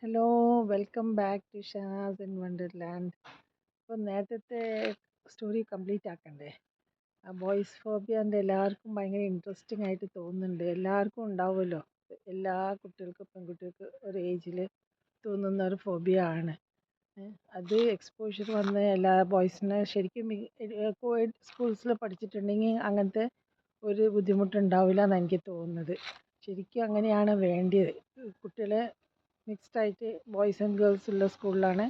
Hello, welcome back to Shanas in wonderland. അപ്പോൾ നേരത്തെ story complete ആക്കണ്ടേ? ആ ബോയ്സ് ഫോബിയാൻ്റെ എല്ലാവർക്കും ഭയങ്കര ഇൻട്രസ്റ്റിംഗ് ആയിട്ട് തോന്നുന്നുണ്ട്. എല്ലാവർക്കും ഉണ്ടാവുമല്ലോ, എല്ലാ കുട്ടികൾക്കും പെൺകുട്ടികൾക്ക് ഒരു ഏജിൽ തോന്നുന്ന ഒരു ഫോബിയ ആണ്. അത് എക്സ്പോഷർ വന്ന് എല്ലാ ബോയ്സിനെ ശരിക്കും കോഎഡ് സ്കൂൾസിൽ പഠിച്ചിട്ടുണ്ടെങ്കിൽ അങ്ങനത്തെ ഒരു ബുദ്ധിമുട്ടുണ്ടാവില്ല എന്നാണ് എനിക്ക് തോന്നുന്നത്. ശരിക്കും അങ്ങനെയാണ് വേണ്ടത്. കുട്ടികളെ മിക്സ്ഡായിട്ട് ബോയ്സ് ആൻഡ് ഗേൾസ് ഉള്ള സ്കൂളിലാണ്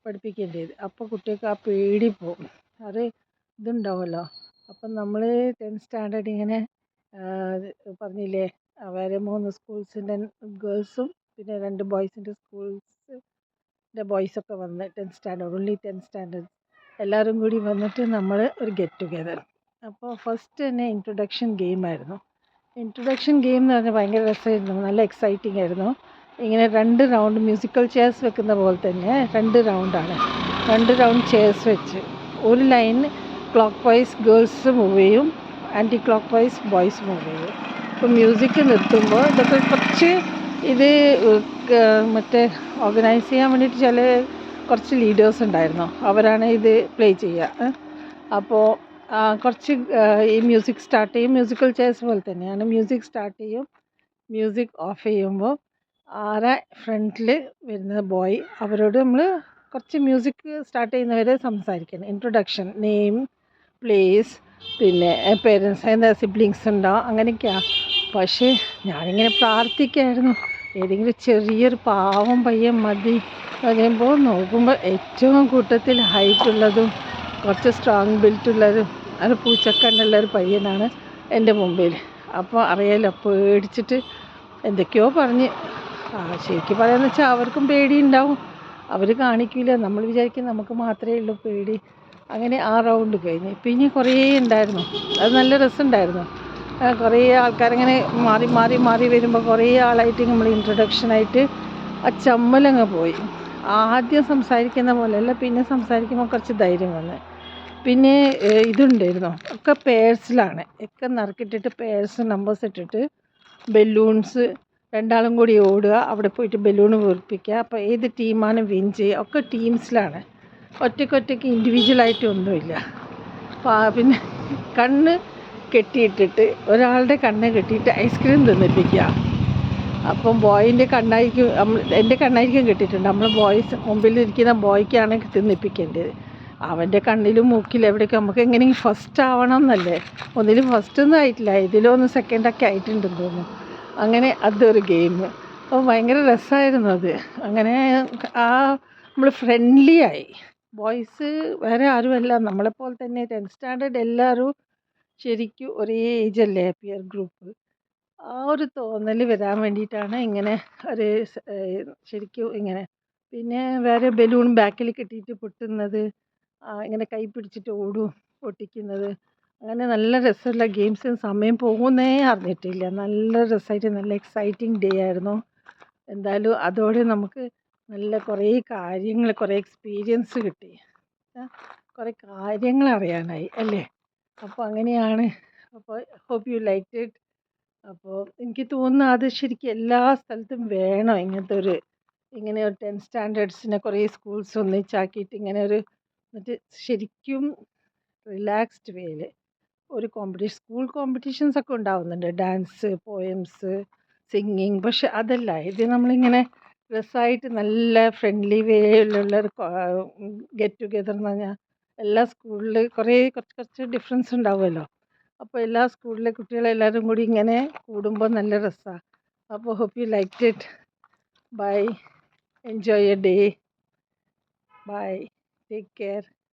പഠിപ്പിക്കേണ്ടത്. അപ്പോൾ കുട്ടികൾക്ക് ആ പേടി പോകും. അത് ഇതുണ്ടാവുമല്ലോ. അപ്പം നമ്മൾ 10th സ്റ്റാൻഡേർഡ് ഇങ്ങനെ പറഞ്ഞില്ലേ, വേറെ 3 സ്കൂൾസിൻ്റെ ഗേൾസും പിന്നെ 2 ബോയ്സിൻ്റെ സ്കൂൾസിൻ്റെ ബോയ്സൊക്കെ വന്ന് 10th standard only 10th standard എല്ലാവരും കൂടി വന്നിട്ട് നമ്മൾ ഒരു ഗെറ്റ് ടുഗെദർ. അപ്പോൾ ഫസ്റ്റ് തന്നെ ഇൻട്രൊഡക്ഷൻ ഗെയിമായിരുന്നു. ഇൻട്രൊഡക്ഷൻ ഗെയിം എന്ന് പറഞ്ഞാൽ ഭയങ്കര രസമായിരുന്നു, നല്ല എക്സൈറ്റിംഗ് ആയിരുന്നു. ഇങ്ങനെ 2 റൗണ്ട് മ്യൂസിക്കൽ ചെയർസ് വെക്കുന്ന പോലെ തന്നെ 2 റൗണ്ടാണ്. 2 റൗണ്ട് ചെയർസ് വെച്ച് ഒരു line clockwise girls move ചെയ്യും, anticlockwise boys move ചെയ്യും. ഇപ്പോൾ മ്യൂസിക് നിർത്തുമ്പോൾ ഇതൊക്കെ കുറച്ച് ഇത് മറ്റേ ഓർഗനൈസ് ചെയ്യാൻ വേണ്ടിയിട്ട് കുറച്ച് ലീഡേഴ്സ് ഉണ്ടായിരുന്നു. അവരാണ് ഇത് പ്ലേ ചെയ്യുക. അപ്പോൾ കുറച്ച് ഈ മ്യൂസിക് സ്റ്റാർട്ട് ചെയ്യും, മ്യൂസിക്കൽ ചെയർസ് പോലെ തന്നെയാണ്. മ്യൂസിക് സ്റ്റാർട്ട് ചെയ്യും, മ്യൂസിക് ഓഫ് ചെയ്യുമ്പോൾ ആരെ ഫ്രണ്ടിൽ വരുന്ന ബോയ് അവരോട് നമ്മൾ കുറച്ച് മ്യൂസിക് സ്റ്റാർട്ട് ചെയ്യുന്നവരെ സംസാരിക്കണം. ഇൻട്രൊഡക്ഷൻ, നെയിം, പ്ലേസ്, പിന്നെ പേരൻസ്, എന്താ സിബ്ലിങ്സ് ഉണ്ടോ, അങ്ങനെയൊക്കെയാണ്. പക്ഷേ ഞാനിങ്ങനെ പ്രാർത്ഥിക്കായിരുന്നു, ഏതെങ്കിലും ചെറിയൊരു പാവം പയ്യൻ മതി. പറയുമ്പോൾ നോക്കുമ്പോൾ ഏറ്റവും കൂട്ടത്തിൽ ഹൈറ്റുള്ളതും കുറച്ച് സ്ട്രോങ് ബിൽറ്റുള്ളതും അത് പൂച്ചക്കണ്ണുള്ളൊരു പയ്യനാണ് എൻ്റെ മുമ്പിൽ. അപ്പോൾ അറിയാലോ, പേടിച്ചിട്ട് എന്തൊക്കെയോ പറഞ്ഞ്. ശരിക്കും പറയാന്ന് വെച്ചാൽ അവർക്കും പേടിയുണ്ടാവും, അവർ കാണിക്കില്ല. നമ്മൾ വിചാരിക്കും നമുക്ക് മാത്രമേ ഉള്ളൂ പേടി. അങ്ങനെ ആ റൗണ്ട് കഴിഞ്ഞ് പിന്നെ കുറേ ഉണ്ടായിരുന്നു. അത് നല്ല രസമുണ്ടായിരുന്നു. കുറേ ആൾക്കാരിങ്ങനെ മാറി മാറി മാറി വരുമ്പോൾ കുറേ ആളായിട്ട് നമ്മൾ ഇൻട്രൊഡക്ഷനായിട്ട് ആ ചമ്മലങ്ങ് പോയി. ആദ്യം സംസാരിക്കുന്ന പോലെയല്ല, പിന്നെ സംസാരിക്കുമ്പോൾ കുറച്ച് ധൈര്യം വന്ന്. പിന്നെ ഇതുണ്ടായിരുന്നു, ഒക്കെ പേഴ്സിലാണ്, ഒക്കെ നറുക്കിട്ടിട്ട് പേഴ്സ് നമ്പേഴ്സ് ഇട്ടിട്ട് ബലൂൺസ് 2 ആളും കൂടി ഓടുക, അവിടെ പോയിട്ട് ബലൂൺ വീർപ്പിക്കുക. അപ്പോൾ ഏത് ടീമാണ് വിൻ ചെയ്യുക, ഒക്കെ ടീംസിലാണ്, ഒറ്റയ്ക്ക് ഇൻഡിവിജ്വലായിട്ട് ഒന്നുമില്ല. പിന്നെ കണ്ണ് കെട്ടിയിട്ടിട്ട് ഒരാളുടെ കണ്ണ് കെട്ടിയിട്ട് ഐസ്ക്രീം തിന്നിപ്പിക്കുക. അപ്പം ബോയിൻ്റെ കണ്ണായിരിക്കും, എൻ്റെ കണ്ണായിരിക്കും കെട്ടിയിട്ടുണ്ട്. നമ്മൾ ബോയ്സ് മുമ്പിലിരിക്കുന്ന ബോയ്ക്കാണ് തിന്നിപ്പിക്കേണ്ടത്. അവൻ്റെ കണ്ണിലും മൂക്കിലും എവിടെയൊക്കെ നമുക്ക് എങ്ങനെയെങ്കിലും ഫസ്റ്റ് ആവണം എന്നല്ലേ. ഒന്നിലും ഫസ്റ്റൊന്നും ആയിട്ടില്ല, ഇതിലൊന്ന് സെക്കൻഡൊക്കെ ആയിട്ടുണ്ടെന്ന് തോന്നുന്നു. അങ്ങനെ അതൊരു ഗെയിം. അപ്പോൾ ഭയങ്കര രസമായിരുന്നു അത്. അങ്ങനെ നമ്മൾ ഫ്രണ്ട്ലി ആയി. ബോയ്സ് വേറെ ആരുമല്ല, നമ്മളെപ്പോലെ തന്നെ 10th സ്റ്റാൻഡേർഡ് എല്ലാവരും ശരിക്കും ഒരേ ഏജല്ലേ, പിയർ ഗ്രൂപ്പ്. ആ ഒരു തോന്നൽ വരാൻ വേണ്ടിയിട്ടാണ് ഇങ്ങനെ ഒരു ശരിക്കും ഇങ്ങനെ. പിന്നെ വേറെ ബലൂൺ ബാക്കിൽ കെട്ടിയിട്ട് പൊട്ടുന്നത്, ഇങ്ങനെ കൈ പിടിച്ചിട്ട് ഓടും പൊട്ടിക്കുന്നത്, അങ്ങനെ നല്ല രസമുള്ള ഗെയിംസ്. സമയം പോകുന്നേ അറിഞ്ഞിട്ടില്ല. നല്ല രസമായിട്ട് നല്ല എക്സൈറ്റിംഗ് ഡേ ആയിരുന്നു. എന്തായാലും അതോടെ നമുക്ക് നല്ല കുറേ കാര്യങ്ങൾ, കുറേ എക്സ്പീരിയൻസ് കിട്ടി, കുറേ കാര്യങ്ങൾ അറിയാനായി അല്ലേ. അപ്പോൾ അങ്ങനെയാണ്. അപ്പോൾ ഹോപ്പ് യു ലൈക്ക് ഇറ്റ്. അപ്പോൾ എനിക്ക് തോന്നുന്നു അത് ശരിക്കും എല്ലാ സ്ഥലത്തും വേണം ഇങ്ങനെ ഒരു 10th സ്റ്റാൻഡേർഡ്സിനെ കുറേ സ്കൂൾസ് ഒന്നിച്ചാക്കിയിട്ട് ഇങ്ങനെ ഒരു എന്നിട്ട് ശരിക്കും റിലാക്സ്ഡ് വേയിൽ ഒരു സ്കൂൾ കോമ്പറ്റീഷൻസ് ഒക്കെ ഉണ്ടാവുന്നുണ്ട്, ഡാൻസ്, പോയംസ്, സിംഗിങ്. പക്ഷെ അതല്ല ഇത്, നമ്മളിങ്ങനെ രസമായിട്ട് നല്ല ഫ്രണ്ട്ലി വേയിലുള്ളൊരു ഗെറ്റ് ടുഗെദർ എന്ന് പറഞ്ഞാൽ എല്ലാ സ്കൂളിൽ കുറച്ച് ഡിഫറൻസ് ഉണ്ടാവുമല്ലോ. അപ്പോൾ എല്ലാ സ്കൂളിലെ കുട്ടികളെല്ലാവരും കൂടി ഇങ്ങനെ കൂടുമ്പോൾ നല്ല രസമാണ്. അപ്പോൾ hope you like it. Bye, enjoy your day. Bye, take care.